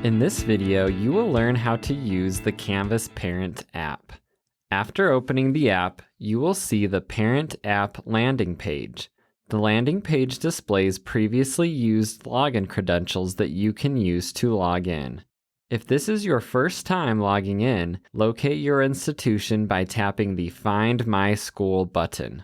In this video, you will learn how to use the Canvas Parent app. After opening the app, you will see the Parent app landing page. The landing page displays previously used login credentials that you can use to log in. If this is your first time logging in, locate your institution by tapping the Find My School button.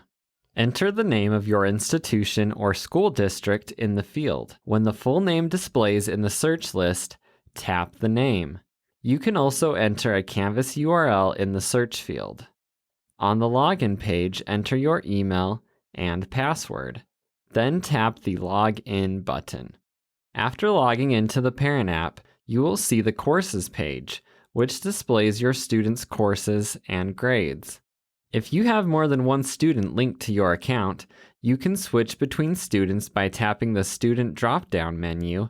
Enter the name of your institution or school district in the field. When the full name displays in the search list, tap the name. You can also enter a Canvas URL in the search field. On the login page, enter your email and password. Then tap the Login button. After logging into the Parent app, you will see the Courses page, which displays your students' courses and grades. If you have more than one student linked to your account, you can switch between students by tapping the Student drop-down menu,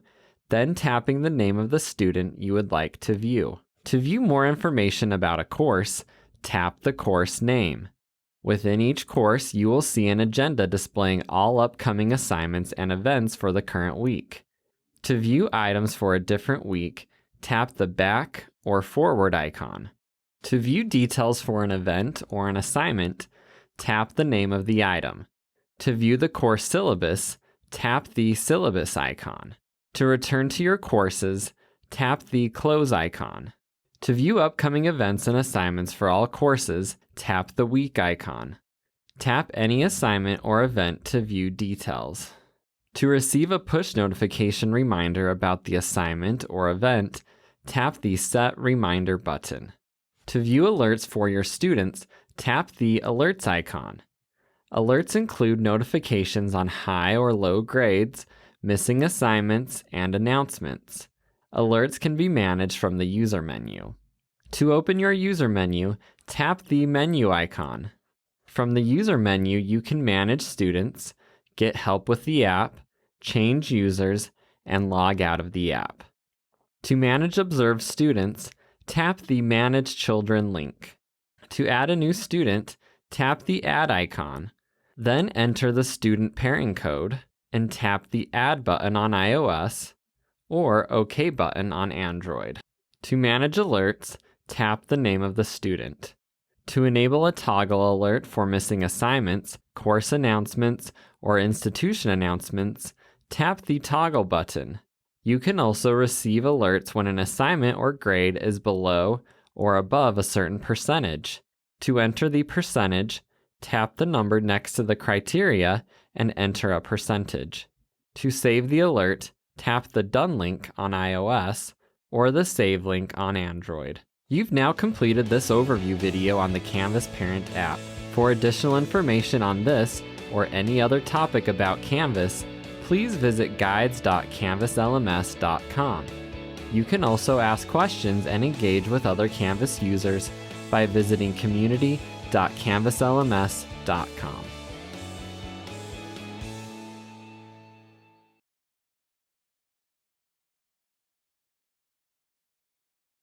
then tapping the name of the student you would like to view. To view more information about a course, tap the course name. Within each course, you will see an agenda displaying all upcoming assignments and events for the current week. To view items for a different week, tap the back or forward icon. To view details for an event or an assignment, tap the name of the item. To view the course syllabus, tap the syllabus icon. To return to your courses, tap the close icon. To view upcoming events and assignments for all courses, tap the week icon. Tap any assignment or event to view details. To receive a push notification reminder about the assignment or event, tap the Set Reminder button. To view alerts for your students, tap the Alerts icon. Alerts include notifications on high or low grades, missing assignments, and announcements. Alerts can be managed from the User menu. To open your User menu, tap the Menu icon. From the User menu, you can manage students, get help with the app, change users, and log out of the app. To manage observed students, tap the Manage Children link. To add a new student, tap the Add icon. Then enter the student pairing code and tap the Add button on iOS or OK button on Android. To manage alerts, tap the name of the student. To enable a toggle alert for missing assignments, course announcements, or institution announcements, tap the Toggle button. You can also receive alerts when an assignment or grade is below or above a certain percentage. To enter the percentage, tap the number next to the criteria and enter a percentage. To save the alert, tap the Done link on iOS or the Save link on Android. You've now completed this overview video on the Canvas Parent app. For additional information on this or any other topic about Canvas, please visit guides.canvaslms.com. You can also ask questions and engage with other Canvas users by visiting community.canvaslms.com.